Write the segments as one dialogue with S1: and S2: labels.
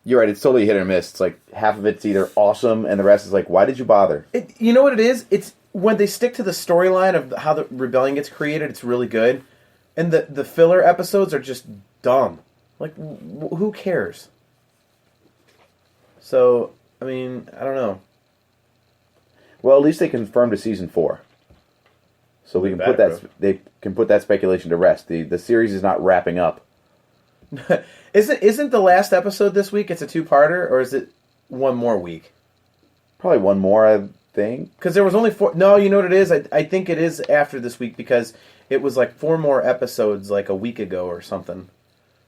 S1: You're right, it's totally hit or miss. It's like half of it's either awesome and the rest is like, why did you bother?
S2: You know what it is? It's when they stick to the storyline of how the rebellion gets created, it's really good. And the filler episodes are just dumb. Like, who cares? So, I mean, I don't know.
S1: Well, at least they confirmed a season 4. So we can put that. They can put that speculation to rest. The series is not wrapping up.
S2: Isn't the last episode this week? It's a 2-parter, or is it one more week?
S1: Probably one more, I think.
S2: Because there was only 4. No, you know what it is? I think it is after this week because it was like 4 more episodes like a week ago or something.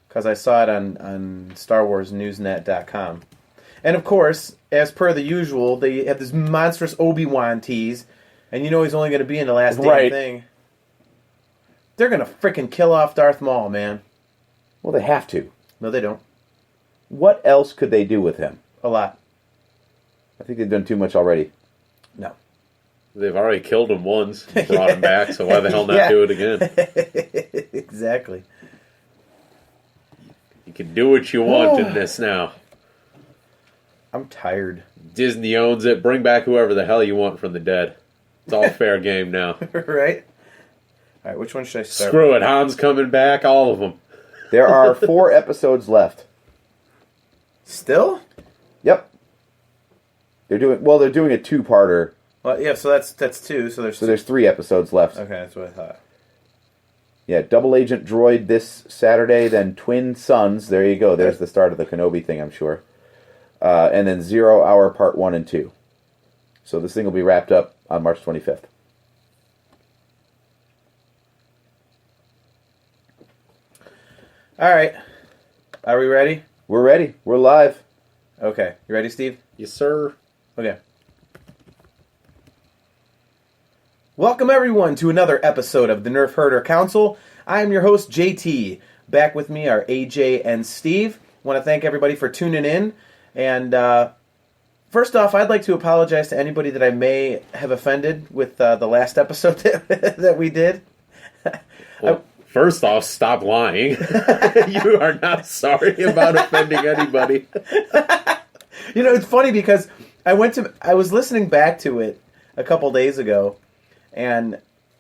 S2: Because I saw it on StarWarsNewsNet.com. And of course, as per the usual, they have this monstrous Obi-Wan tease, and you know he's only going to be in the last damn thing. They're going to frickin' kill off Darth Maul, man.
S1: Well, they have to.
S2: No, they don't.
S1: What else could they do with him?
S2: A lot.
S1: I think they've done too much already.
S2: No.
S3: They've already killed him once and brought him back, so why the hell not do it again?
S2: Exactly.
S3: You can do what you want in this now.
S2: I'm tired.
S3: Disney owns it. Bring back whoever the hell you want from the dead. It's all fair game now.
S2: Right? All right, which one should I start?
S3: Screw it. Han's coming back. All of them.
S1: There are 4 episodes left.
S2: Still?
S1: Yep. They're doing a 2-parter.
S2: Well, yeah, so that's 2. So
S1: there's 3 episodes left.
S2: Okay, that's what I thought.
S1: Yeah, Double Agent Droid this Saturday, then Twin Sons. There you go. There's the start of the Kenobi thing, I'm sure. And then 0 Hour Part 1 and 2. So this thing will be wrapped up on March 25th.
S2: All right. Are we ready?
S1: We're ready. We're live.
S2: Okay. You ready, Steve?
S3: Yes, sir.
S2: Okay. Welcome, everyone, to another episode of the Nerfherder Council. I am your host, JT. Back with me are AJ and Steve. Want to thank everybody for tuning in. And first off, I'd like to apologize to anybody that I may have offended with the last episode that we did.
S3: Well, first off, stop lying. You are not sorry about offending anybody.
S2: You know, it's funny because I was listening back to it a couple days ago, and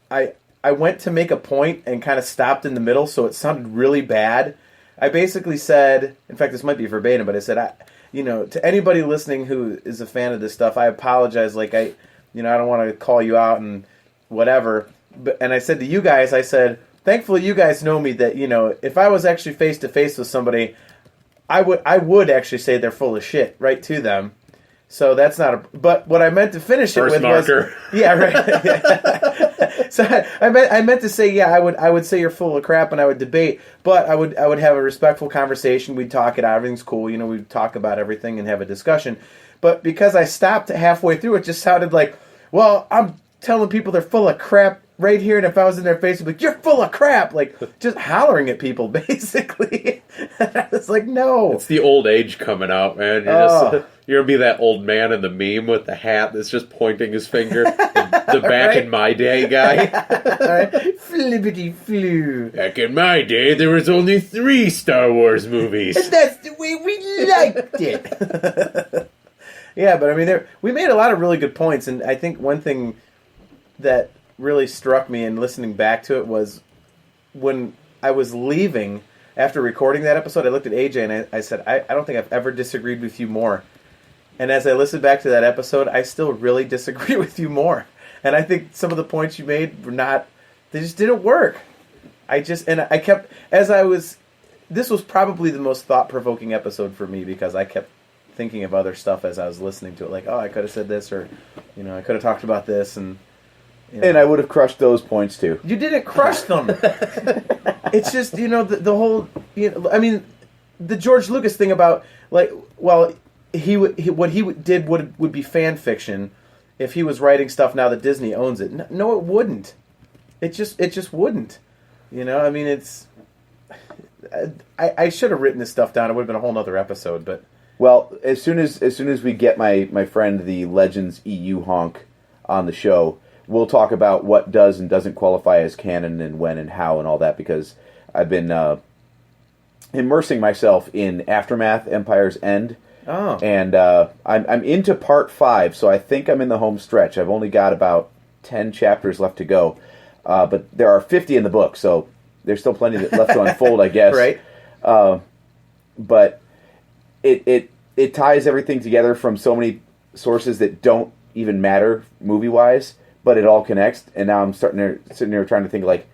S2: I went to make a point and kind of stopped in the middle, so it sounded really bad. I basically said, in fact, this might be verbatim, but I said, to anybody listening who is a fan of this stuff, I apologize. Like, I don't want to call you out and whatever. And I said to you guys, I said, thankfully you guys know me that, if I was actually face to face with somebody, I would actually say they're full of shit right to them. So that's not a... But what I meant to finish it with
S3: marker.
S2: was... Yeah, right. Yeah. So I meant to say, yeah, I would say you're full of crap and I would debate, but I would have a respectful conversation. We'd talk it out. Everything's cool. We'd talk about everything and have a discussion. But because I stopped halfway through, it just sounded like, well, I'm telling people they're full of crap right here, and if I was in their face, I'd be like, you're full of crap! Like, just hollering at people, basically. It's like, no.
S3: It's the old age coming out, man. You're going to be that old man in the meme with the hat that's just pointing his finger. The back in my day guy.
S2: Flippity flu.
S3: Back in my day, there was only 3 Star Wars movies.
S2: And that's the way we liked it. Yeah, but I mean, we made a lot of really good points, and I think one thing that really struck me in listening back to it was when I was leaving after recording that episode, I looked at AJ and I said, I don't think I've ever disagreed with you more. And as I listened back to that episode, I still really disagree with you more. And I think some of the points you made were they just didn't work. This was probably the most thought-provoking episode for me because I kept thinking of other stuff as I was listening to it. Like, I could have said this, or, I could have talked about this, and...
S1: And I would have crushed those points too.
S2: You didn't crush them. It's just, the whole, I mean, the George Lucas thing about, like, well, what he did would be fan fiction if he was writing stuff now that Disney owns it. No, it wouldn't. It just wouldn't. I mean, it's, I should have written this stuff down. It would have been a whole nother episode, but.
S1: Well, as soon as we get my friend, the Legends EU honk, on the show, we'll talk about what does and doesn't qualify as canon and when and how and all that, because I've been immersing myself in Aftermath, Empire's End.
S2: Oh.
S1: And I'm into part 5, so I think I'm in the home stretch. I've only got about 10 chapters left to go. But there are 50 in the book, so there's still plenty left to unfold, I guess.
S2: Right.
S1: But it ties everything together from so many sources that don't even matter movie-wise, but it all connects. And now I'm sitting there trying to think, like,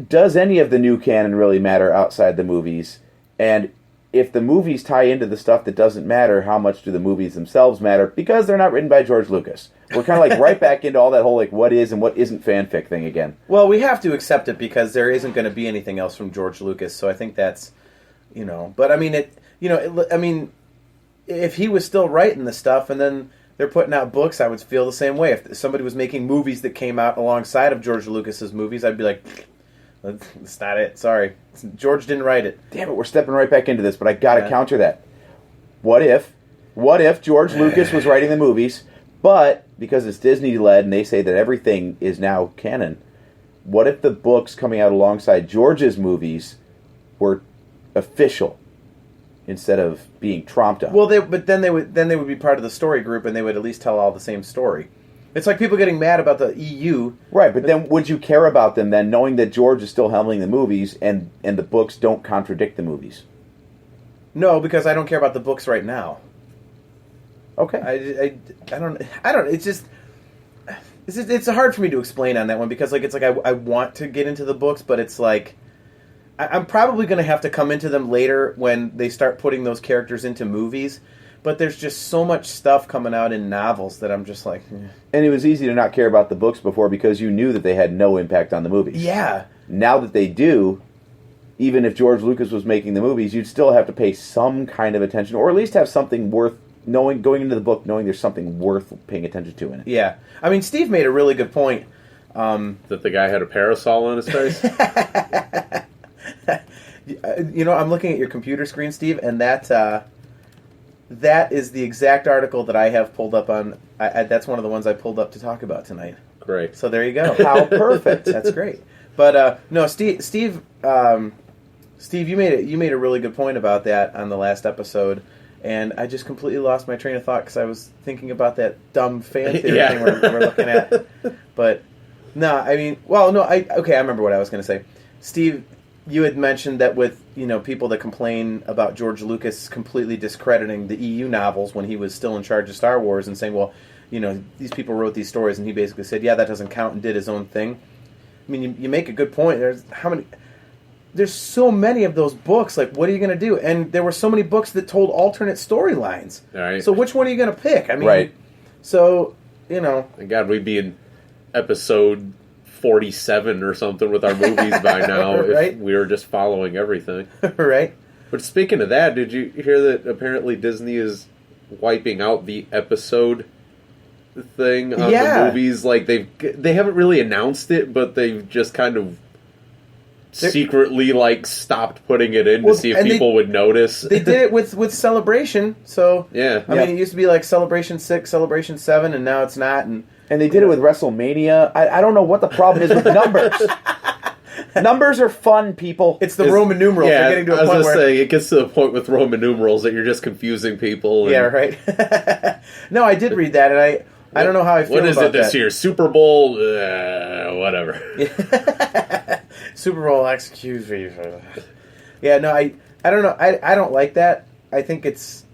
S1: does any of the new canon really matter outside the movies? And if the movies tie into the stuff that doesn't matter, how much do the movies themselves matter? Because they're not written by George Lucas. We're kind of like right back into all that whole like what is and what isn't fanfic thing again.
S2: Well, we have to accept it because there isn't going to be anything else from George Lucas. So I think that's, but I mean, if he was still writing the stuff and then they're putting out books, I would feel the same way. If somebody was making movies that came out alongside of George Lucas's movies, I'd be like, that's not it. Sorry. George didn't write it.
S1: Damn it, we're stepping right back into this, but I gotta counter that. What if George Lucas was writing the movies, but because it's Disney-led and they say that everything is now canon, what if the books coming out alongside George's movies were official instead of being tromped up?
S2: Well, then they would be part of the story group and they would at least tell all the same story. It's like people getting mad about the EU.
S1: Right, but then would you care about them then, knowing that George is still helming the movies and the books don't contradict the movies?
S2: No, because I don't care about the books right now.
S1: Okay.
S2: I don't. It's just. It's hard for me to explain on that one because I want to get into the books, but it's like I'm probably going to have to come into them later when they start putting those characters into movies. But there's just so much stuff coming out in novels that I'm just like... Eh.
S1: And it was easy to not care about the books before because you knew that they had no impact on the movies.
S2: Yeah.
S1: Now that they do, even if George Lucas was making the movies, you'd still have to pay some kind of attention, or at least have something worth knowing, going into the book, knowing there's something worth paying attention to in it.
S2: Yeah. I mean, Steve made a really good point.
S3: That the guy had a parasol on his face?
S2: I'm looking at your computer screen, Steve, and that is the exact article that I have pulled up on. That's one of the ones I pulled up to talk about tonight.
S3: Great.
S2: So there you go.
S1: How perfect.
S2: That's great. But no, Steve, you made a really good point about that on the last episode, and I just completely lost my train of thought because I was thinking about that dumb fan theory thing we're looking at. But no, I mean, I remember what I was going to say. Steve, you had mentioned that with people that complain about George Lucas completely discrediting the EU novels when he was still in charge of Star Wars and saying, well, these people wrote these stories, and he basically said, yeah, that doesn't count, and did his own thing. I mean, you make a good point. There's so many of those books. Like, what are you going to do? And there were so many books that told alternate storylines.
S3: Right.
S2: So which one are you going to pick? I mean,
S1: right.
S2: So
S3: Thank God we'd be in episode 47 or something with our movies by now
S2: right?
S3: if we were just following everything.
S2: Right.
S3: But speaking of that, did you hear that apparently Disney is wiping out the episode thing on the movies? Like they haven't really announced it, but they've just kind of secretly stopped putting it in to see if people would notice.
S2: They did it with Celebration, so
S3: yeah.
S2: I mean, it used to be like Celebration 6, Celebration 7, and now it's not.
S1: And they did it with WrestleMania. I don't know what the problem is with numbers. Numbers are fun, people.
S2: It's the Roman numerals.
S3: Yeah,
S2: they're getting to a point where
S3: it gets to the point with Roman numerals that you're just confusing people.
S2: Yeah, right. No, I did read that, and I don't know how I feel about that.
S3: What is it this year? Super Bowl? Whatever.
S2: Super Bowl execution. Yeah, no, I don't know. I don't like that. I think it's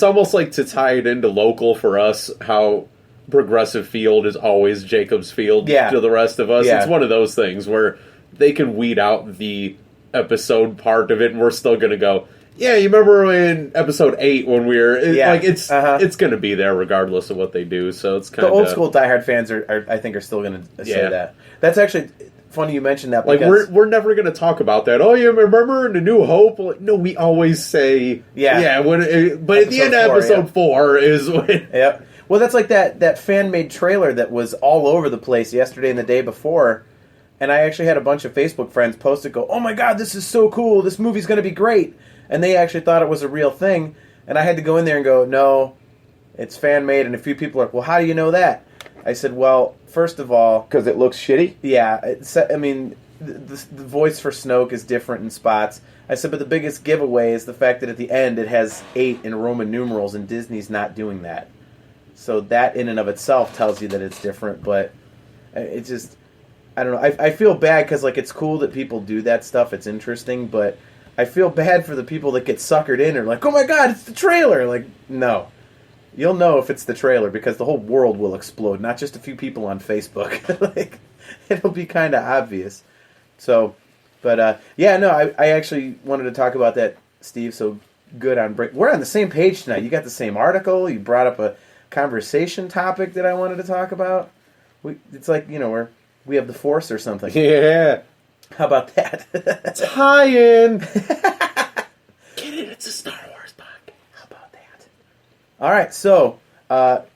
S3: almost like to tie it into local for us, how Progressive Field is always Jacobs Field to the rest of us.
S2: Yeah.
S3: It's one of those things where they can weed out the episode part of it, and we're still going to go, yeah, you remember in episode 8 when we were... It's going to be there regardless of what they do, so it's kind of...
S2: The old school diehard fans I think are still going to say that. That's actually... Funny you mentioned that because...
S3: we're never going to talk about that. Oh, you remember in A New Hope? Like, no, we always say... Yeah. But at the end of episode 4 is when...
S2: Yep. Well, that's like that fan-made trailer that was all over the place yesterday and the day before. And I actually had a bunch of Facebook friends post it, go, oh my God, this is so cool. This movie's going to be great. And they actually thought it was a real thing. And I had to go in there and go, no, it's fan-made. And a few people are, well, how do you know that? I said, well, first of all...
S1: Because it looks shitty?
S2: Yeah. the voice for Snoke is different in spots. I said, but the biggest giveaway is the fact that at the end it has 8 in Roman numerals, and Disney's not doing that. So that in and of itself tells you that it's different, but it's just, I don't know. I feel bad because, like, it's cool that people do that stuff. It's interesting, but I feel bad for the people that get suckered in or like, oh my god, it's the trailer. Like, no. You'll know if it's the trailer because the whole world will explode, not just a few people on Facebook. Like, it'll be kind of obvious. So, but yeah, no, I actually wanted to talk about that, Steve. So good on break. We're on the same page tonight. You got the same article. You brought up a conversation topic that I wanted to talk about. It's like, you know, we have the Force or something.
S3: Yeah.
S2: How about that?
S3: Tie-in. Get it? It's a Star Wars podcast.
S2: How about that? All right, so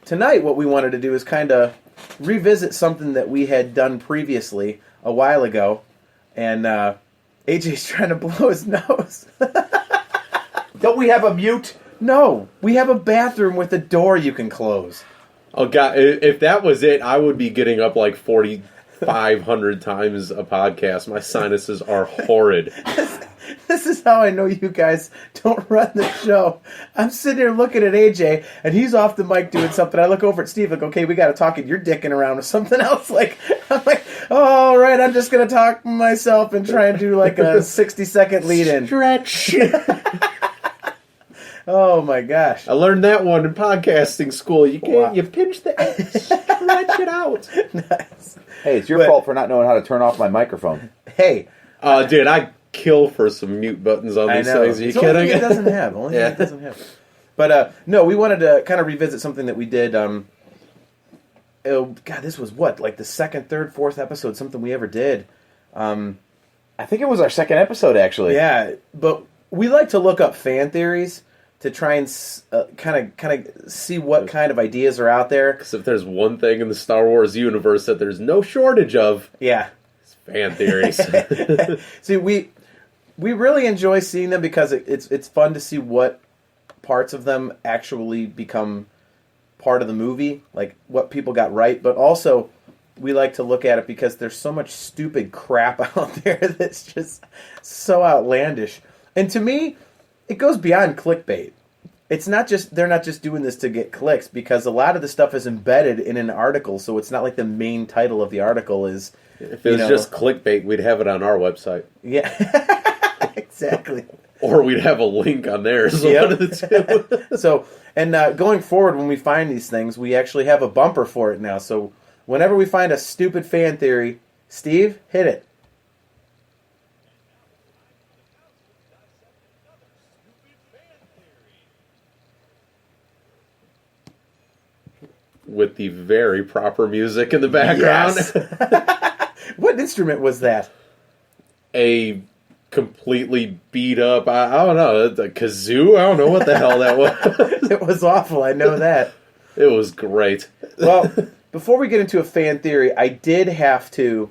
S2: tonight what we wanted to do is kind of revisit something that we had done previously a while ago, and AJ's trying to blow his nose.
S1: Don't we have a mute?
S2: No, we have a bathroom with a door you can close.
S3: Oh god, if that was it, I would be getting up like 4,500 times a podcast. My sinuses are horrid.
S2: This is how I know you guys don't run the show. I'm sitting here looking at AJ, and he's off the mic doing something. I look over at Steve, like, okay, we got to talk, and you're dicking around with something else. Like, I'm like, oh, all right, I'm just going to talk myself and try and do like a 60-second lead-in.
S3: Stretch.
S2: Oh my gosh!
S3: I learned that one in podcasting school. You can't. You pinch the end, stretch it out.
S2: Nice.
S1: Hey, it's your fault for not knowing how to turn off my microphone.
S2: Hey,
S3: dude, I kill for some mute buttons on these things. Are you kidding?
S2: Only thing it doesn't have. Only thing it doesn't have. But no, we wanted to kind of revisit something that we did. God, this was what, like the second, third, fourth episode, something we ever did.
S1: I think it was our second episode, actually.
S2: Yeah, but we like to look up fan theories to try and kind of see what kind of ideas are out there.
S3: Because if there's one thing in the Star Wars universe that there's no shortage of,
S2: yeah,
S3: it's fan theories.
S2: See, we really enjoy seeing them because it's fun to see what parts of them actually become part of the movie, like what people got right. But also, we like to look at it because there's so much stupid crap out there that's just so outlandish. And to me, it goes beyond clickbait. It's not just, they're not just doing this to get clicks, because a lot of the stuff is embedded in an article, so it's not like the main title of the article is...
S3: If it was just clickbait, we'd have it on our website.
S2: Yeah, exactly.
S3: Or we'd have a link on theirs.
S2: Yep.
S3: One of the two.
S2: So, and going forward, when we find these things, we actually have a bumper for it now. So whenever we find a stupid fan theory, Steve, hit it.
S3: With the very proper music in the background.
S2: Yes. What instrument was that?
S3: A completely beat up, I don't know, a kazoo? I don't know what the hell that was.
S2: It was awful, I know that.
S3: It was great.
S2: Well, before we get into a fan theory, I did have to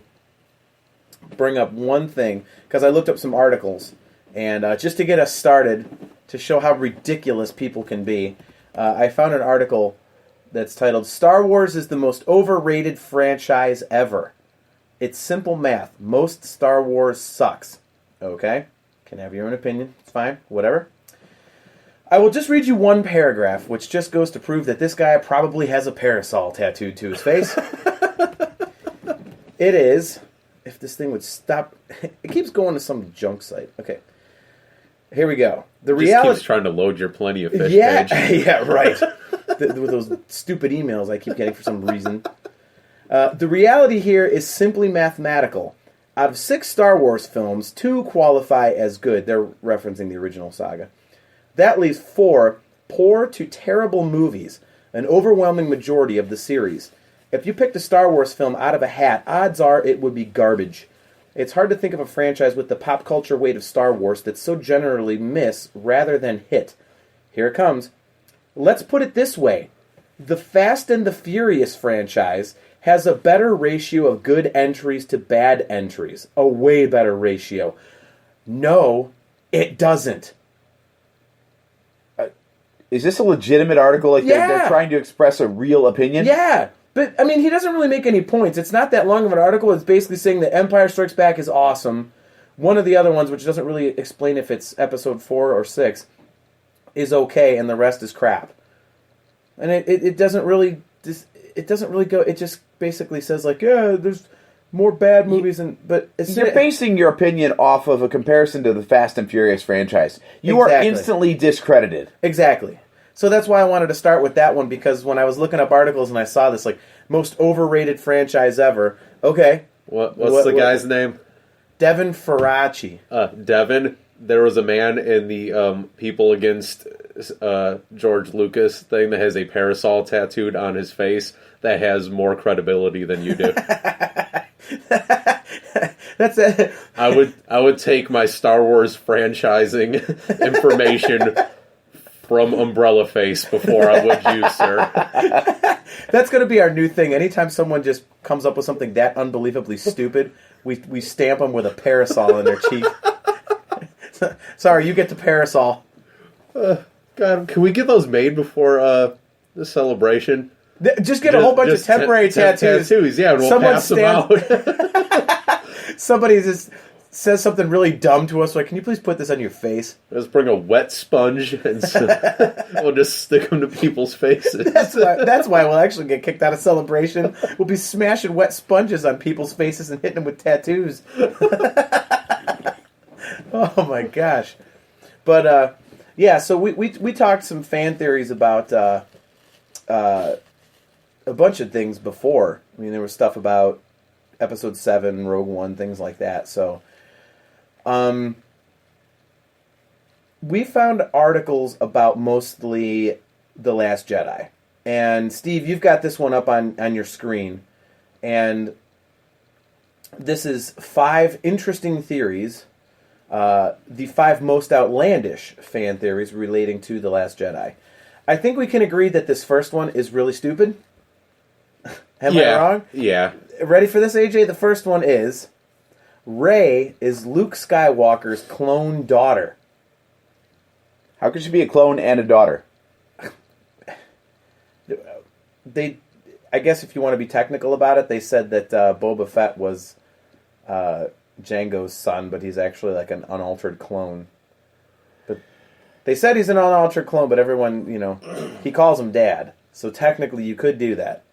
S2: bring up one thing, because I looked up some articles, and just to get us started, to show how ridiculous people can be, I found an article that's titled, Star Wars is the most overrated franchise ever. It's simple math. Most Star Wars sucks. Okay? Can have your own opinion. It's fine. Whatever. I will just read you one paragraph, which just goes to prove that this guy probably has a parasol tattooed to his face. It is, if this thing would stop, it keeps going to some junk site. Okay. Here we go. The reality
S3: keeps trying to load your Plenty of Fish
S2: yeah,
S3: page.
S2: Yeah, right. With those stupid emails I keep getting for some reason. The reality here is simply mathematical. Out of 6 Star Wars films, 2 qualify as good. They're referencing the original saga. That leaves 4 poor to terrible movies, an overwhelming majority of the series. If you picked a Star Wars film out of a hat, odds are it would be garbage. It's hard to think of a franchise with the pop culture weight of Star Wars that's so generally miss rather than hit. Here it comes. Let's put it this way. The Fast and the Furious franchise has a better ratio of good entries to bad entries. A way better ratio. No, it doesn't.
S1: Is this a legitimate article? Like
S2: Yeah.
S1: they're trying to express a real opinion?
S2: Yeah. But, I mean, he doesn't really make any points. It's not that long of an article. It's basically saying that Empire Strikes Back is awesome. One of the other ones, which doesn't really explain if it's episode 4 or 6, is okay, and the rest is crap. And it doesn't really... It doesn't really go... It just basically says, like, yeah, there's more bad movies, but...
S1: You're basing your opinion off of a comparison to the Fast and Furious franchise. You are instantly discredited.
S2: Exactly. So that's why I wanted to start with that one, because when I was looking up articles and I saw this, like, most overrated franchise ever, okay.
S3: What's the guy's name?
S2: Devin Faraci.
S3: Devin, there was a man in the People Against George Lucas thing that has a parasol tattooed on his face that has more credibility than you do.
S2: That's it.
S3: I would take my Star Wars franchising information from Umbrella Face before I would you, sir.
S2: That's going to be our new thing. Anytime someone just comes up with something that unbelievably stupid, we stamp them with a parasol in their cheek. Sorry, you get the parasol.
S3: God, can we get those made before the celebration?
S2: Just get a whole bunch of temporary tattoos.
S3: Yeah, and we'll pass them out.
S2: Somebody just says something really dumb to us, like, can you please put this on your face?
S3: Let's bring a wet sponge and we'll just stick them to people's faces.
S2: That's why we'll actually get kicked out of Celebration. We'll be smashing wet sponges on people's faces and hitting them with tattoos. Oh my gosh. But, yeah, so we talked some fan theories about a bunch of things before. I mean, there was stuff about Episode 7, Rogue One, things like that. So, we found articles about mostly The Last Jedi. And, Steve, you've got this one up on your screen. And this is 5 interesting theories. The 5 most outlandish fan theories relating to The Last Jedi. I think we can agree that this first one is really stupid. Am I wrong?
S3: Yeah.
S2: Ready for this, AJ? The first one is Rey is Luke Skywalker's clone daughter.
S1: How could she be a clone and a daughter?
S2: I guess if you want to be technical about it, they said that Boba Fett was Jango's son, but he's actually like an unaltered clone. But they said he's an unaltered clone, but everyone, he calls him Dad. So technically, you could do that.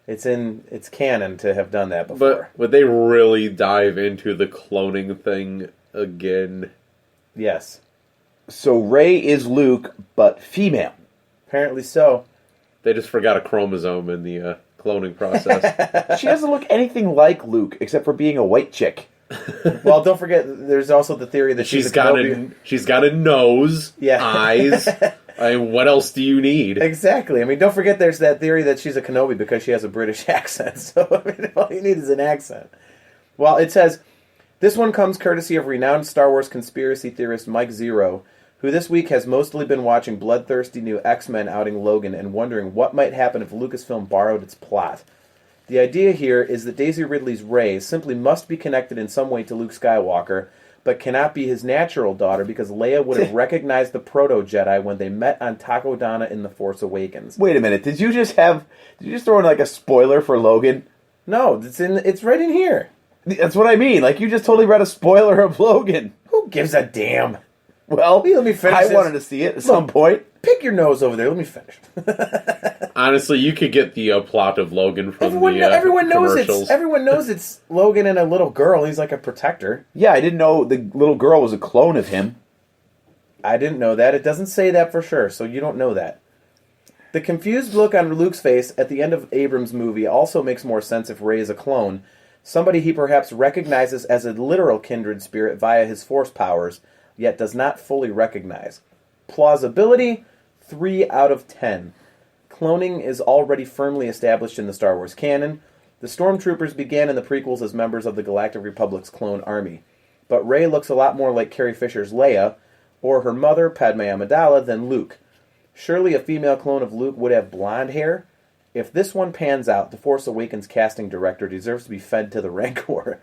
S2: It's canon to have done that before.
S3: But would they really dive into the cloning thing again?
S2: Yes.
S1: So Rey is Luke, but female.
S2: Apparently so.
S3: They just forgot a chromosome in the cloning process.
S1: She doesn't look anything like Luke, except for being a white chick.
S2: Well, don't forget, there's also the theory that she's got
S3: a nose, eyes. I mean, what else do you need?
S2: Exactly. I mean, don't forget there's that theory that she's a Kenobi because she has a British accent. So, I mean, all you need is an accent. Well, it says, this one comes courtesy of renowned Star Wars conspiracy theorist Mike Zero, who this week has mostly been watching bloodthirsty new X-Men outing Logan and wondering what might happen if Lucasfilm borrowed its plot. The idea here is that Daisy Ridley's Rey simply must be connected in some way to Luke Skywalker, but cannot be his natural daughter because Leia would have recognized the proto-Jedi when they met on Takodana in The Force Awakens.
S1: Wait a minute, did you just throw in like a spoiler for Logan?
S2: No, it's right in here.
S1: That's what I mean, like you just totally read a spoiler of Logan.
S2: Who gives a damn?
S1: Well,
S2: let me finish
S1: I wanted to see it at some point.
S2: Pick your nose over there, let me finish.
S3: Honestly, you could get the plot of Logan from
S2: everyone knows
S3: commercials.
S2: Everyone knows it's Logan and a little girl. He's like a protector.
S1: Yeah, I didn't know the little girl was a clone of him.
S2: I didn't know that. It doesn't say that for sure, so you don't know that. The confused look on Luke's face at the end of Abrams' movie also makes more sense if Rey is a clone, somebody he perhaps recognizes as a literal kindred spirit via his force powers, yet does not fully recognize. Plausibility, 3 out of 10. Cloning is already firmly established in the Star Wars canon. The Stormtroopers began in the prequels as members of the Galactic Republic's clone army. But Rey looks a lot more like Carrie Fisher's Leia, or her mother, Padme Amidala, than Luke. Surely a female clone of Luke would have blonde hair? If this one pans out, the Force Awakens casting director deserves to be fed to the Rancor.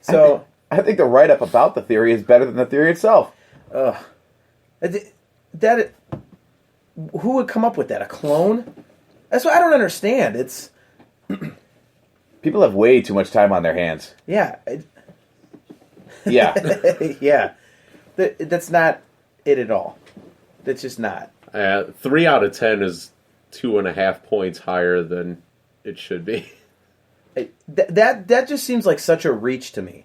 S2: So,
S1: I think the write-up about the theory is better than the theory itself.
S2: Who would come up with that? A clone? That's what I don't understand. It's
S1: People have way too much time on their hands.
S2: yeah,
S1: Yeah.
S2: yeah. That's not it at all. That's just not.
S3: 3 out of 10 is 2.5 points higher than it should be.
S2: That just seems like such a reach to me.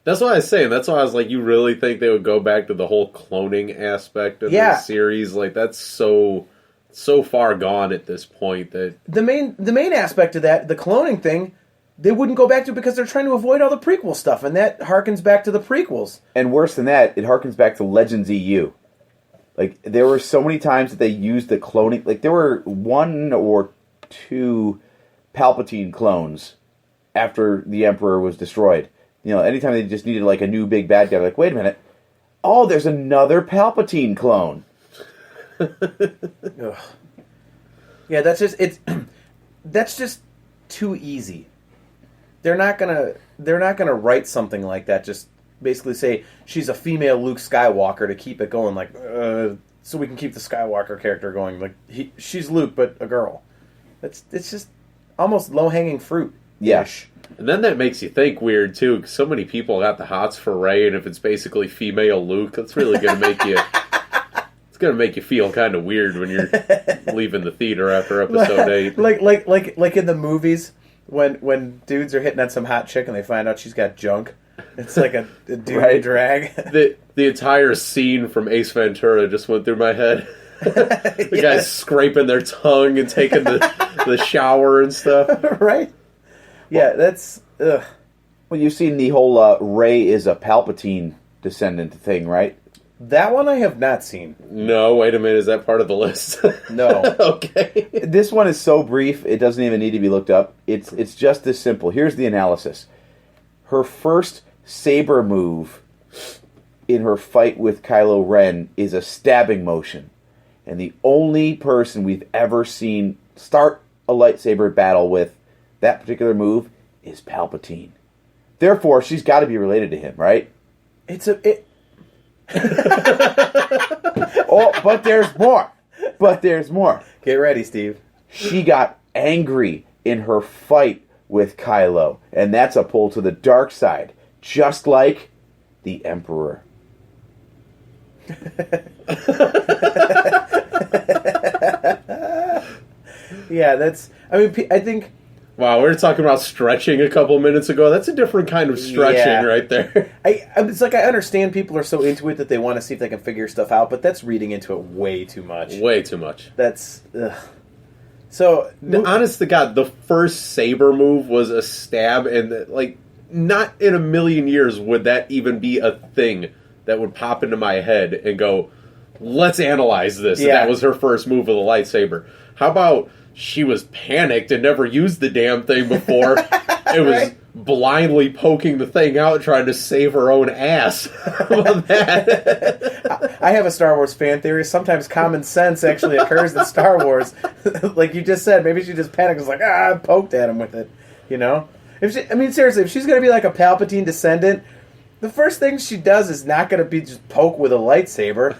S3: That's what I was saying. That's why I was like, you really think they would go back to the whole cloning aspect of the series? Like, that's so far gone at this point that
S2: the main aspect of that, the cloning thing, they wouldn't go back to because they're trying to avoid all the prequel stuff, and that harkens back to the prequels.
S1: And worse than that, it harkens back to Legends EU. Like, there were so many times that they used the cloning. Like, there were 1 or 2 Palpatine clones after the Emperor was destroyed. You know, anytime they just needed, like, a new big bad guy, like, wait a minute. Oh, there's another Palpatine clone.
S2: Ugh. Yeah, that's just too easy. They're not gonna write something like that. Just basically say she's a female Luke Skywalker to keep it going, like so we can keep the Skywalker character going. Like she's Luke but a girl. It's just almost low hanging fruit.
S1: Yeah.
S3: And then that makes you think weird too, because so many people got the hots for Rey, and if it's basically female Luke, that's really going to make you. It's going to make you feel kind of weird when you're leaving the theater after episode 8.
S2: Like in the movies when dudes are hitting on some hot chick and they find out she's got junk. It's like a dude
S1: right.
S2: drag.
S3: The entire scene from Ace Ventura just went through my head. The guys scraping their tongue and taking the shower and stuff.
S2: Right? Yeah, that's... Ugh.
S1: Well, you've seen the whole Rey is a Palpatine descendant thing, right?
S2: That one I have not seen.
S3: No, wait a minute. Is that part of the list?
S2: No.
S3: Okay.
S1: This one is so brief, it doesn't even need to be looked up. It's just this simple. Here's the analysis. Her first saber move in her fight with Kylo Ren is a stabbing motion. And the only person we've ever seen start a lightsaber battle with that particular move is Palpatine. Therefore, she's got to be related to him, right? Oh, but there's more. But there's more.
S2: Get ready, Steve.
S1: She got angry in her fight with Kylo, and that's a pull to the dark side, just like the Emperor.
S2: Yeah, that's... I mean, I think...
S3: Wow, we were talking about stretching a couple minutes ago. That's a different kind of stretching right there.
S2: It's like I understand people are so into it that they want to see if they can figure stuff out, but that's reading into it way too much.
S3: Way too much.
S2: That's... Ugh. So...
S3: Honest to God, the first saber move was a stab, and, like, not in a million years would that even be a thing that would pop into my head and go, let's analyze this.
S2: Yeah.
S3: That was her first move with a lightsaber. How about... she was panicked and never used the damn thing before. It was
S2: Right.
S3: blindly poking the thing out, trying to save her own ass. How about that?
S2: I have a Star Wars fan theory. Sometimes common sense actually occurs in Star Wars. Like you just said, maybe she just panicked and was like, I poked at him with it. You know? Seriously, if she's going to be like a Palpatine descendant, the first thing she does is not going to be just poke with a lightsaber.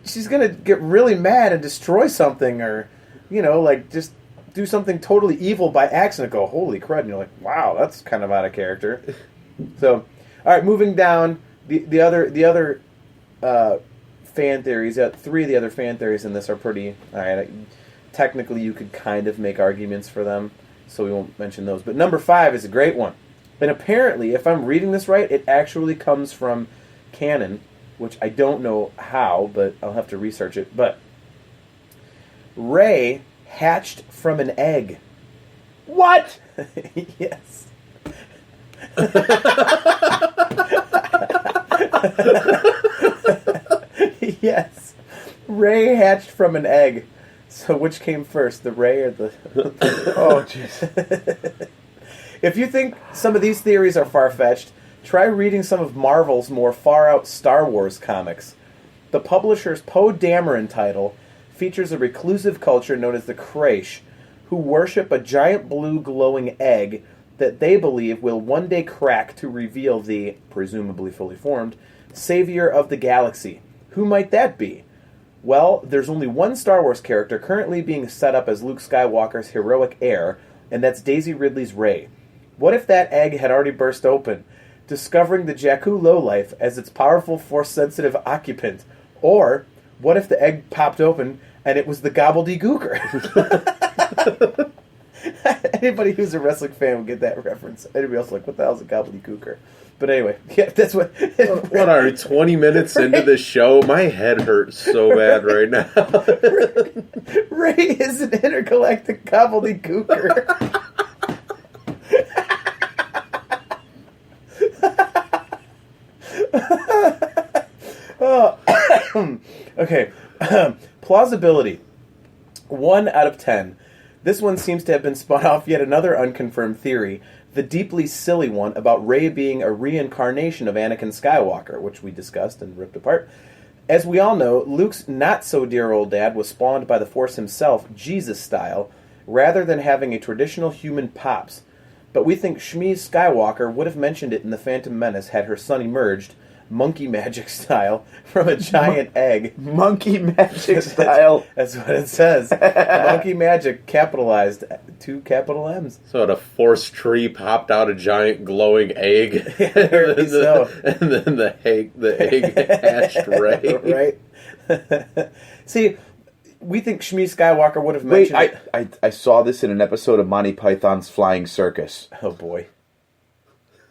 S2: She's going to get really mad and destroy something, or... you know, like, just do something totally evil by accident. Go, holy crud. And you're like, wow, that's kind of out of character. So, all right, moving down. The other fan theories, 3 of the other fan theories in this are pretty... all right, technically you could kind of make arguments for them, so we won't mention those. But number 5 is a great one. And apparently, if I'm reading this right, it actually comes from canon, which I don't know how, but I'll have to research it. But... Rey hatched from an egg.
S1: What?
S2: Yes. Yes. Rey hatched from an egg. So which came first, the Rey or the...
S1: Oh, jeez.
S2: If you think some of these theories are far-fetched, try reading some of Marvel's more far-out Star Wars comics. The publisher's Poe Dameron title features a reclusive culture known as the Kraysh, who worship a giant blue glowing egg that they believe will one day crack to reveal the, presumably fully formed, savior of the galaxy. Who might that be? Well, there's only one Star Wars character currently being set up as Luke Skywalker's heroic heir, and that's Daisy Ridley's Rey. What if that egg had already burst open, discovering the Jakku lowlife as its powerful Force-sensitive occupant? Or, what if the egg popped open and it was the gobbledygooker? Anybody who's a wrestling fan will get that reference. Anybody else like, what the hell's a gobbledygooker? But anyway, yeah, that's what...
S3: What are we, 20 minutes into the show? My head hurts so bad right now.
S2: Rey is an intergalactic gobbledygooker. Okay. Plausibility. 1 out of 10. This one seems to have been spun off yet another unconfirmed theory, the deeply silly one about Rey being a reincarnation of Anakin Skywalker, which we discussed and ripped apart. As we all know, Luke's not-so-dear-old dad was spawned by the Force himself, Jesus-style, rather than having a traditional human pops. But we think Shmi Skywalker would have mentioned it in The Phantom Menace had her son emerged, monkey magic style, from a giant egg.
S1: Monkey magic style.
S2: That's what it says. Monkey magic, capitalized, 2 capital M's.
S3: So a force tree popped out a giant glowing egg, and then the egg hatched Rey.
S2: Right. See, we think Shmi Skywalker would have mentioned it.
S1: I saw this in an episode of Monty Python's Flying Circus.
S2: Oh boy.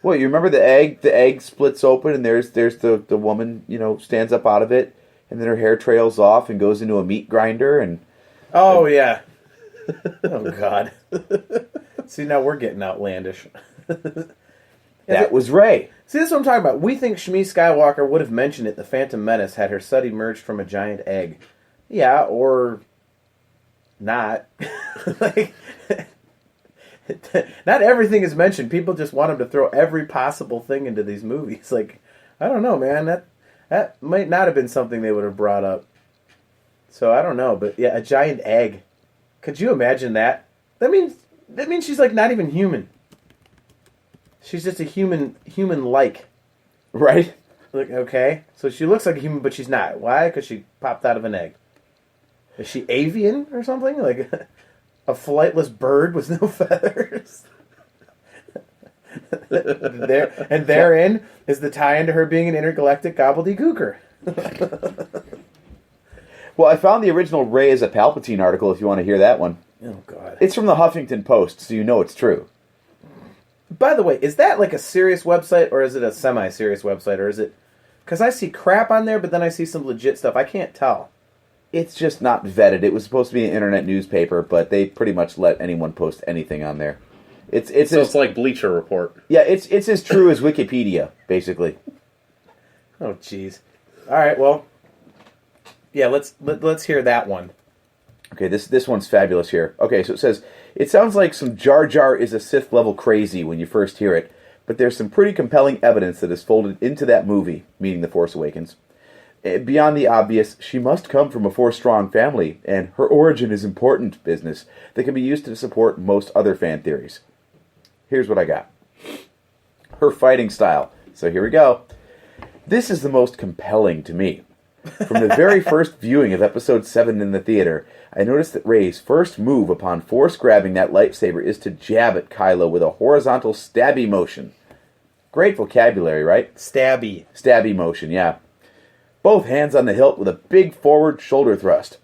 S1: Well, you remember the egg? The egg splits open, and there's the woman, stands up out of it, and then her hair trails off and goes into a meat grinder, and...
S2: Oh, yeah. Oh, God. See, now we're getting outlandish.
S1: That was Rey.
S2: See, this is what I'm talking about. We think Shmi Skywalker would have mentioned it in The Phantom Menace had her son emerged from a giant egg. Yeah, or... not. Like... Not everything is mentioned. People just want him to throw every possible thing into these movies. Like, I don't know, man. That might not have been something they would have brought up. So I don't know, but yeah, a giant egg. Could you imagine that? That means she's like not even human. She's just a human-like.
S1: Right?
S2: Like, okay, so she looks like a human, but she's not. Why? Because she popped out of an egg. Is she avian or something? Like a flightless bird with no feathers. Therein is the tie into her being an intergalactic gobbledygooker.
S1: Well, I found the original Rey as a Palpatine article if you want to hear that one.
S2: Oh, God.
S1: It's from the Huffington Post, so you know it's true.
S2: By the way, is that like a serious website, or is it a semi-serious website, or is it... Because I see crap on there, but then I see some legit stuff. I can't tell.
S1: It's just not vetted. It was supposed to be an internet newspaper, but they pretty much let anyone post anything on there. It's
S3: like Bleacher Report.
S1: Yeah, it's as true as Wikipedia, basically.
S2: Oh, jeez. All right, well, yeah, let's hear that one.
S1: Okay, this one's fabulous here. Okay, so it says, it sounds like some Jar Jar is a Sith level crazy when you first hear it, but there's some pretty compelling evidence that is folded into that movie, meaning The Force Awakens. Beyond the obvious, she must come from a Force-strong family, and her origin is important business that can be used to support most other fan theories. Here's what I got. Her fighting style. So here we go. This is the most compelling to me. From the very first viewing of Episode 7 in the theater, I noticed that Rey's first move upon force-grabbing that lightsaber is to jab at Kylo with a horizontal stabby motion. Great vocabulary, right?
S2: Stabby.
S1: Stabby motion, yeah. Both hands on the hilt with a big forward shoulder thrust.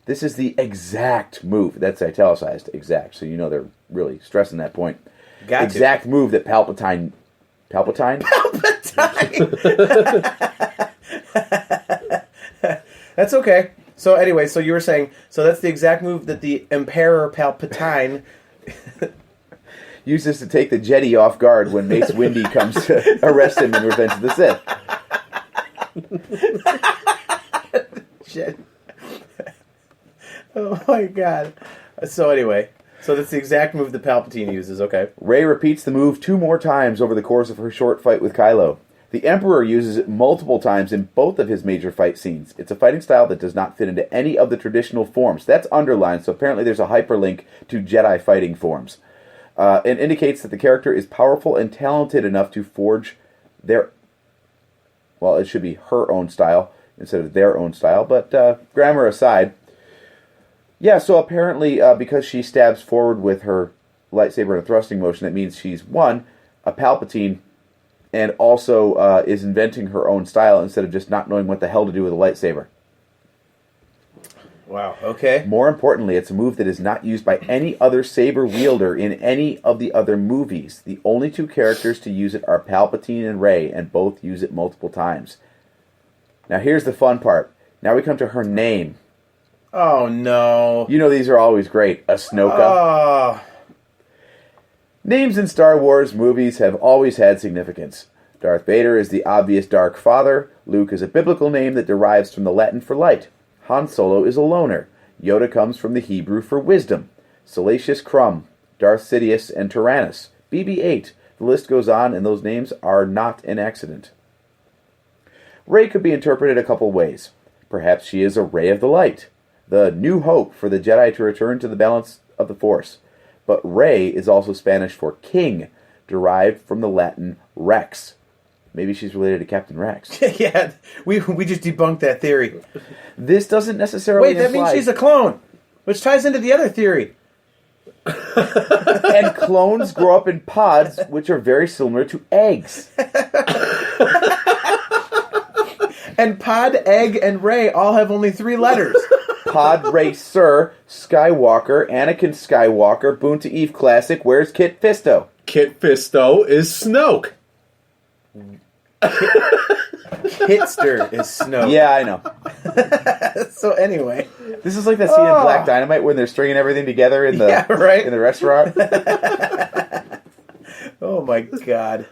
S1: This is the exact move. That's italicized, exact. So you know they're really stressing that point. Exact move that Palpatine... Palpatine?
S2: That's okay. So anyway, so you were saying, so that's the exact move that the Emperor Palpatine...
S1: uses to take the Jedi off guard when Mace Windu comes to arrest him in Revenge of the Sith.
S2: Oh my god. So anyway, so that's the exact move that Palpatine uses, okay.
S1: Rey repeats the move 2 more times over the course of her short fight with Kylo. The Emperor uses it multiple times in both of his major fight scenes. It's a fighting style that does not fit into any of the traditional forms. That's underlined, so apparently there's a hyperlink to Jedi fighting forms. And indicates that the character is powerful and talented enough to forge their... well, it should be her own style, instead of their own style. But grammar aside, yeah, so apparently because she stabs forward with her lightsaber in a thrusting motion, that means she's, one, a Palpatine, and also is inventing her own style instead of just not knowing what the hell to do with a lightsaber.
S2: Wow, okay.
S1: More importantly, it's a move that is not used by any other saber wielder in any of the other movies. The only two characters to use it are Palpatine and Rey, and both use it multiple times. Now here's the fun part. Now we come to her name.
S2: Oh, no.
S1: You know these are always great. Ahsoka.
S2: Oh.
S1: Names in Star Wars movies have always had significance. Darth Vader is the obvious Dark Father. Luke is a biblical name that derives from the Latin for light. Han Solo is a loner. Yoda comes from the Hebrew for wisdom. Salacious Crumb, Darth Sidious, and Tyrannus. BB-8. The list goes on, and those names are not an accident. Rey could be interpreted a couple ways. Perhaps she is a ray of the light, the new hope for the Jedi to return to the balance of the Force. But Rey is also Spanish for king, derived from the Latin rex. Maybe she's related to Captain Rex.
S2: Yeah, we just debunked that theory.
S1: This doesn't necessarily
S2: Wait, that means she's a clone, which ties into the other theory.
S1: And clones grow up in pods, which are very similar to eggs.
S2: And Pod, Egg, and Rey all have only 3 letters.
S1: Pod Racer, Skywalker, Anakin Skywalker, Boonta Eve Classic, where's Kit Fisto?
S3: Kit Fisto is Snoke.
S2: Hitster is Snoke.
S1: Yeah, I know.
S2: So anyway.
S1: This is like that scene in Black Dynamite when they're stringing everything together in the in the restaurant.
S2: Oh my god.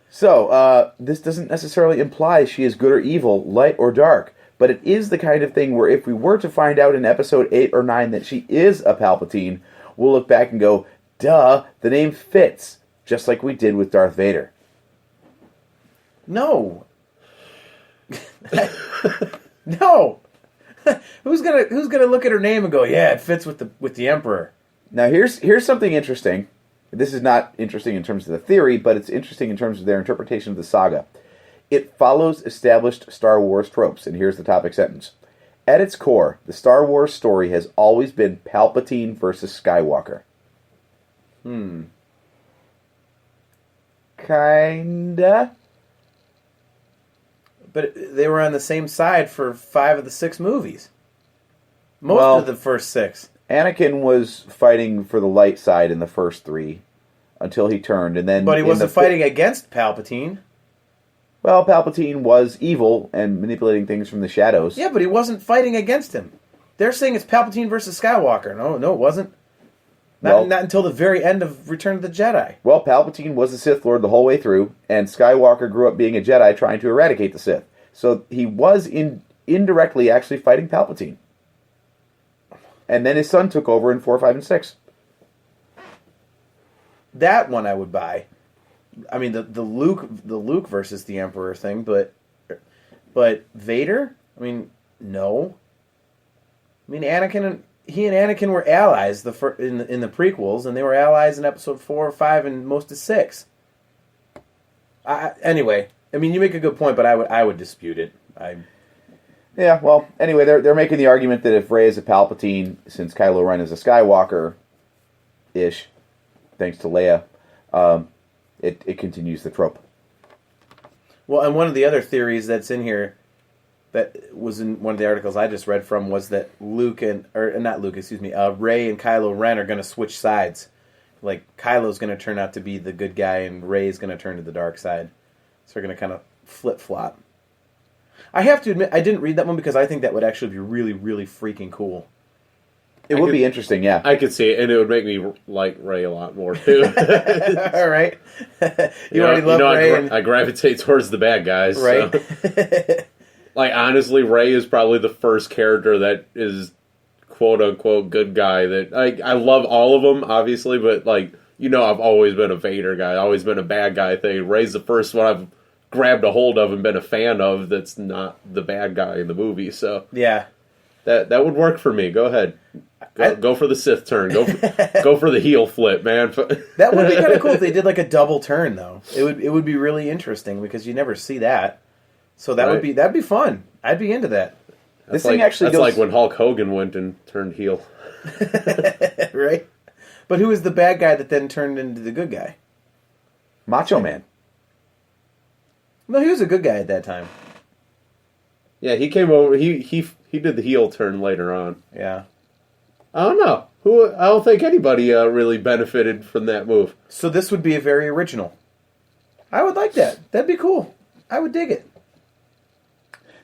S1: So, this doesn't necessarily imply she is good or evil, light or dark, but it is the kind of thing where if we were to find out in episode 8 or 9 that she is a Palpatine, we'll look back and go, duh, the name fits, just like we did with Darth Vader.
S2: No. No. Who's gonna look at her name and go, yeah, it fits with the Emperor?
S1: Now here's something interesting. This is not interesting in terms of the theory, but it's interesting in terms of their interpretation of the saga. It follows established Star Wars tropes, and here's the topic sentence. At its core, the Star Wars story has always been Palpatine versus Skywalker. Kinda.
S2: But they were on the same side for 5 of the 6 movies. Most of the first 6.
S1: Anakin was fighting for the light side in the first 3 until he turned, and then.
S2: But he wasn't fighting against Palpatine.
S1: Well, Palpatine was evil and manipulating things from the shadows.
S2: Yeah, but he wasn't fighting against him. They're saying it's Palpatine versus Skywalker. No, it wasn't. Not until the very end of Return of the Jedi.
S1: Well, Palpatine was a Sith Lord the whole way through, and Skywalker grew up being a Jedi trying to eradicate the Sith. So he was indirectly actually fighting Palpatine. And then his son took over in 4, 5, and 6.
S2: That one I would buy. I mean, the Luke versus the Emperor thing, but Vader? I mean, no. I mean, he and Anakin were allies in the prequels, and they were allies in Episode 4, 5, and most of 6. Anyway, I mean, you make a good point, but I would dispute it.
S1: Yeah, well, anyway, they're making the argument that if Rey is a Palpatine, since Kylo Ren is a Skywalker-ish, thanks to Leia, it continues the trope.
S2: Well, and one of the other theories that's in here that was in one of the articles I just read from was that Rey and Kylo Ren are going to switch sides. Like, Kylo's going to turn out to be the good guy, and Rey's going to turn to the dark side. So they're going to kind of flip-flop. I have to admit, I didn't read that one because I think that would actually be really, really freaking cool.
S1: It would be interesting, yeah.
S3: I could see it, and it would make me like Rey a lot more, too.
S2: All right. You already love Rey.
S3: I gravitate towards the bad guys.
S2: Right.
S3: So. Like, honestly, Rey is probably the first character that is quote-unquote good guy. That I love all of them, obviously, but, like, I've always been a Vader guy, always been a bad guy thing. Rey's the first one I've grabbed a hold of and been a fan of that's not the bad guy in the movie. So
S2: yeah,
S3: that would work for me. Go ahead. Go for the Sith turn. Go for the heel flip, man.
S2: That would be kind of cool if they did like a double turn, though. It would be really interesting because you never see that. So that'd be fun. I'd be into that.
S1: This thing actually
S3: That's
S1: goes...
S3: like when Hulk Hogan went and turned heel.
S2: Right? But who was the bad guy that then turned into the good guy?
S1: Macho Man.
S2: No, he was a good guy at that time.
S3: Yeah, he came over. He did the heel turn later on.
S2: Yeah.
S3: I don't know. I don't think anybody really benefited from that move.
S2: So this would be a very original. I would like that. That'd be cool. I would dig it.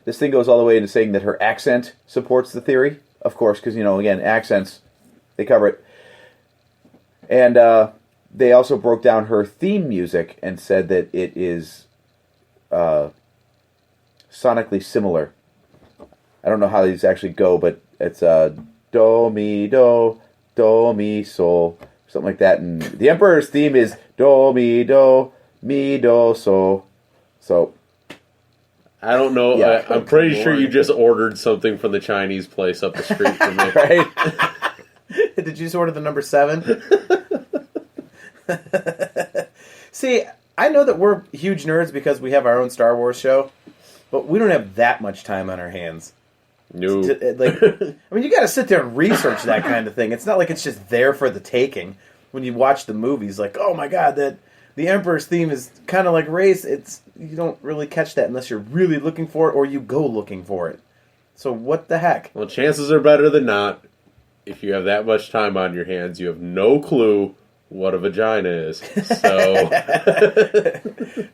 S1: This thing goes all the way into saying that her accent supports the theory. Of course, because, again, accents, they cover it. And they also broke down her theme music and said that it is sonically similar. I don't know how these actually go, but it's do, mi, do, sol, something like that. And the Emperor's theme is do, mi, do, so. So...
S3: I don't know.
S1: Yeah.
S3: I'm pretty sure you just ordered something from the Chinese place up the street from me.
S1: Right?
S2: Did you just order the number 7? See, I know that we're huge nerds because we have our own Star Wars show, but we don't have that much time on our hands.
S3: No.
S2: You got to sit there and research that kind of thing. It's not like it's just there for the taking. When you watch the movies, like, oh my god, that the Emperor's theme is kind of like race. You don't really catch that unless you're really looking for it or you go looking for it. So what the heck?
S3: Well, chances are better than not. If you have that much time on your hands, you have no clue what a vagina is. So,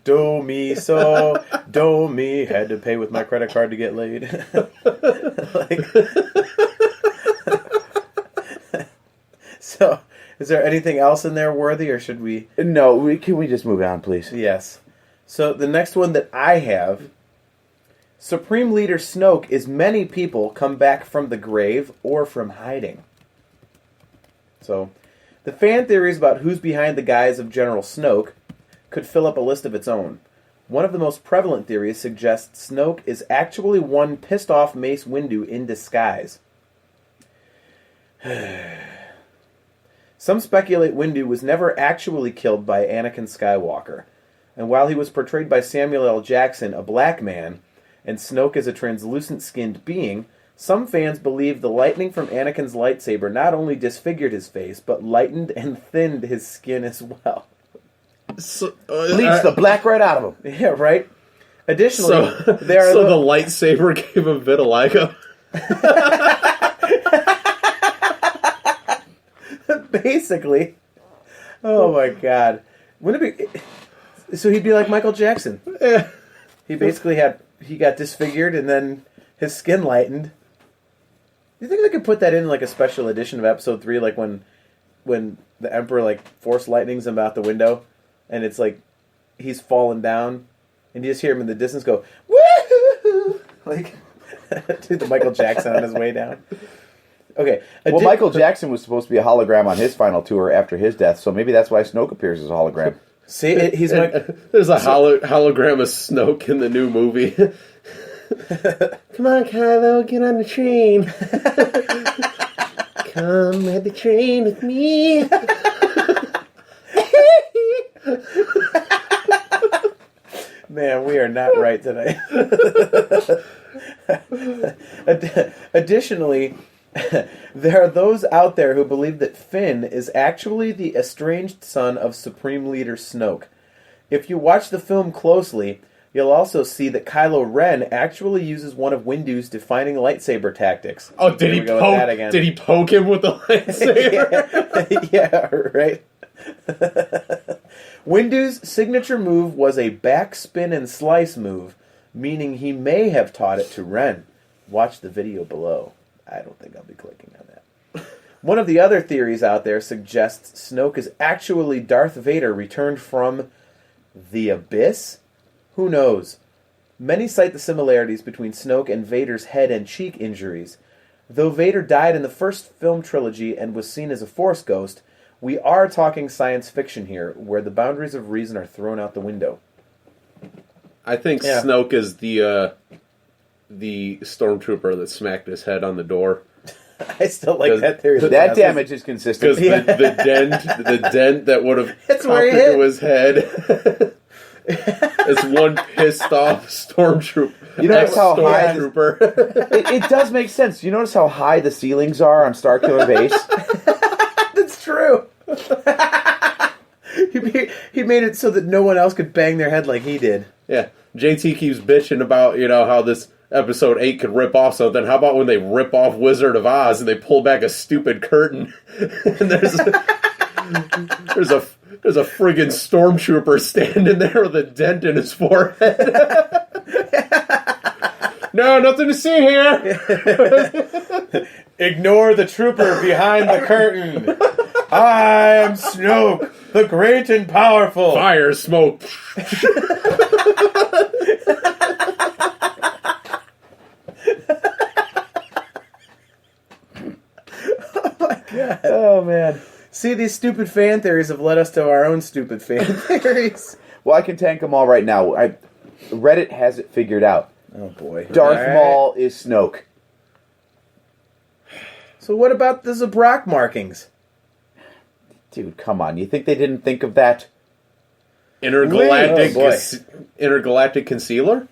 S2: do me so, do me. Had to pay with my credit card to get laid. So, is there anything else in there worthy, or should we?
S1: No, can we just move on, please?
S2: Yes. So the next one that I have, Supreme Leader Snoke is many people come back from the grave or from hiding. So, the fan theories about who's behind the guise of General Snoke could fill up a list of its own. One of the most prevalent theories suggests Snoke is actually one pissed-off Mace Windu in disguise. Some speculate Windu was never actually killed by Anakin Skywalker, and while he was portrayed by Samuel L. Jackson, a black man, and Snoke is a translucent-skinned being, some fans believe the lightning from Anakin's lightsaber not only disfigured his face, but lightened and thinned his skin as well.
S3: So,
S1: Bleeds the black right out of him.
S2: Yeah, right? Additionally,
S3: the lightsaber gave him vitiligo.
S2: Basically. Oh my god. Wouldn't it be... So he'd be like Michael Jackson. He basically he got disfigured and then his skin lightened. Do you think they could put that in like a special edition of Episode 3, like when the Emperor like force lightnings him out the window and it's like he's falling down and you just hear him in the distance go, woo-hoo-hoo! Like to the Michael Jackson on his way down. Okay.
S1: Well, Michael Jackson was supposed to be a hologram on his final tour after his death, so maybe that's why Snoke appears as a hologram.
S2: See, he's like...
S3: There's a hologram of Snoke in the new movie. Come on, Kylo, get on the train. Come at the train with me.
S2: Man, we are not right tonight. Additionally, there are those out there who believe that Finn is actually the estranged son of Supreme Leader Snoke. If you watch the film closely, you'll also see that Kylo Ren actually uses one of Windu's defining lightsaber tactics.
S3: Oh, did he poke him with the lightsaber?
S2: Yeah, right. Windu's signature move was a backspin and slice move, meaning he may have taught it to Ren. Watch the video below. I don't think I'll be clicking on that. One of the other theories out there suggests Snoke is actually Darth Vader returned from the Abyss? Who knows? Many cite the similarities between Snoke and Vader's head and cheek injuries. Though Vader died in the first film trilogy and was seen as a Force ghost, we are talking science fiction here, where the boundaries of reason are thrown out the window.
S3: I think Snoke is the stormtrooper that smacked his head on the door.
S2: I still like that theory.
S1: That damage is consistent.
S3: Because the dent that would have popped into his head. It's one pissed off stormtrooper.
S1: You notice how high
S3: stormtrooper.
S1: It does make sense. You notice how high the ceilings are on Starkiller Base?
S2: That's true. He made it so that no one else could bang their head like he did.
S3: Yeah, JT keeps bitching about how this episode 8 could rip off something. How about when they rip off Wizard of Oz and they pull back a stupid curtain and there's a friggin' stormtrooper standing there with a dent in his forehead. No, nothing to see here.
S2: Ignore the trooper behind the curtain. I am Snoke, the great and powerful.
S3: Fire, smoke.
S2: God.
S1: Oh, man.
S2: See, these stupid fan theories have led us to our own stupid fan theories.
S1: Well, I can tank them all right now. Reddit has it figured out.
S2: Oh, boy.
S1: Darth Maul is Snoke.
S2: So what about the Zabrak markings?
S1: Dude, come on. You think they didn't think of that?
S3: Intergalactic concealer?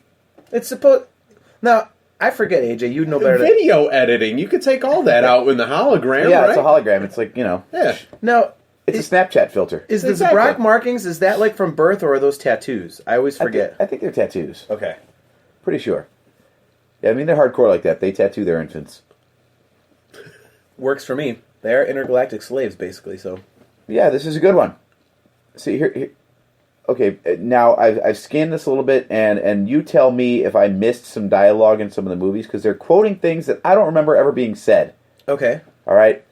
S2: It's supposed... Now, I forget, AJ. You know better.
S3: Video editing. You could take all that out in the hologram,
S1: Yeah,
S3: right?
S1: it's a hologram. It's like,
S3: Yeah.
S2: No.
S1: It's a Snapchat filter.
S2: Is the Zabrak markings, is that like from birth or are those tattoos? I always forget.
S1: I think they're tattoos.
S2: Okay.
S1: Pretty sure. Yeah, I mean, they're hardcore like that. They tattoo their infants.
S2: Works for me. They are intergalactic slaves, basically, so...
S1: Yeah, this is a good one. See, here okay, now I've scanned this a little bit, and you tell me if I missed some dialogue in some of the movies, because they're quoting things that I don't remember ever being said.
S2: Okay.
S1: All right?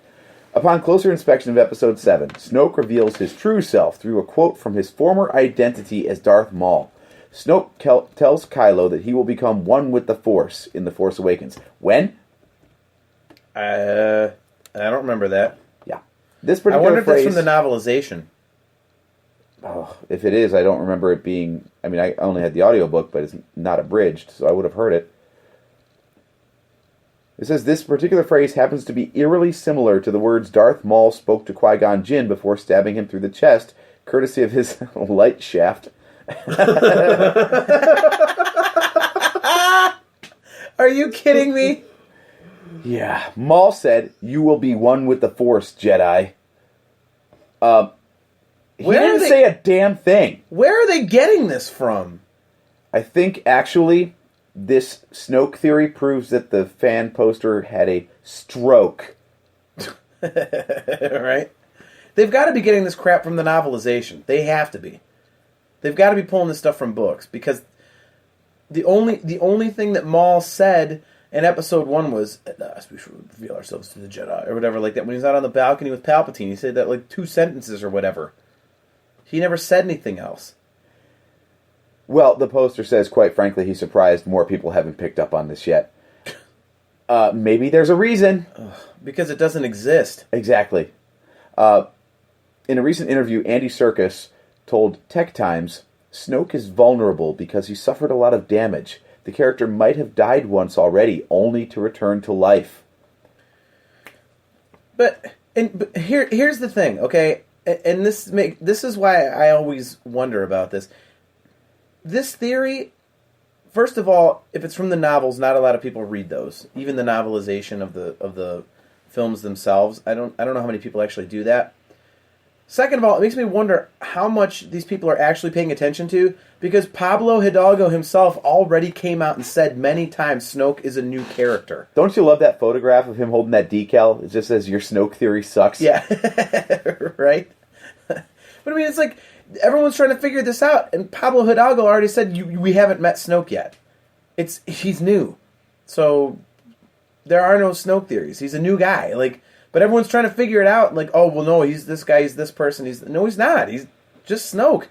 S1: Upon closer inspection of Episode 7, Snoke reveals his true self through a quote from his former identity as Darth Maul. Snoke tells Kylo that he will become one with the Force in The Force Awakens. When?
S2: I don't remember that.
S1: Yeah. This
S2: I
S1: particular
S2: wonder if
S1: phrase...
S2: that's from the novelization.
S1: Oh, if it is, I don't remember it being... I mean, I only had the audiobook, but it's not abridged, so I would have heard it. It says, this particular phrase happens to be eerily similar to the words Darth Maul spoke to Qui-Gon Jinn before stabbing him through the chest, courtesy of his light shaft.
S2: Are you kidding me?
S1: Yeah. Maul said, you will be one with the Force, Jedi. He didn't say a damn thing.
S2: Where are they getting this from?
S1: I think, actually, this Snoke theory proves that the fan poster had a stroke.
S2: Right? They've got to be getting this crap from the novelization. They have to be. They've got to be pulling this stuff from books, because the only thing that Maul said in Episode 1 was, we should reveal ourselves to the Jedi, or whatever like that. When he was out on the balcony with Palpatine, he said that like 2 sentences or whatever. He never said anything else.
S1: Well, the poster says, quite frankly, he's surprised more people haven't picked up on this yet. Maybe there's a reason.
S2: Because it doesn't exist.
S1: Exactly. In a recent interview, Andy Serkis told Tech Times, Snoke is vulnerable because he suffered a lot of damage. The character might have died once already, only to return to life. But
S2: here's the thing, okay? And this is why I always wonder about this. This theory, first of all, if it's from the novels, not a lot of people read those. Even the novelization of the films themselves, I don't know how many people actually do that. Second of all, it makes me wonder how much these people are actually paying attention to, because Pablo Hidalgo himself already came out and said many times Snoke is a new character.
S1: Don't you love that photograph of him holding that decal? It just says, your Snoke theory sucks.
S2: Yeah, right? But I mean, it's like, everyone's trying to figure this out, and Pablo Hidalgo already said, we haven't met Snoke yet. He's new. So, there are no Snoke theories. He's a new guy. But everyone's trying to figure it out. Like, oh, well, no, he's this guy, he's this person. No, he's not. He's just Snoke.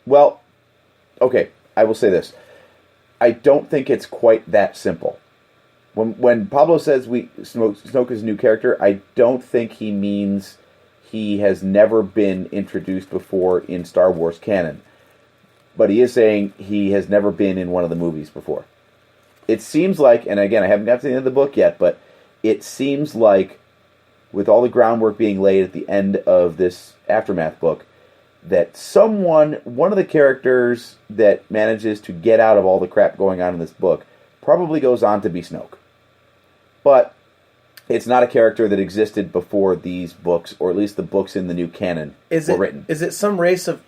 S1: Well, okay, I will say this. I don't think it's quite that simple. When Pablo says Snoke is a new character, I don't think he means he has never been introduced before in Star Wars canon. But he is saying he has never been in one of the movies before. It seems like, and again, I haven't got to the end of the book yet, but it seems like with all the groundwork being laid at the end of this Aftermath book, that one of the characters that manages to get out of all the crap going on in this book probably goes on to be Snoke. But it's not a character that existed before these books, or at least the books in the new canon were written.
S2: Is it some race of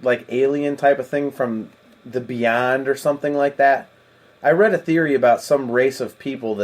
S2: like alien type of thing from the beyond or something like that? I read a theory about some race of people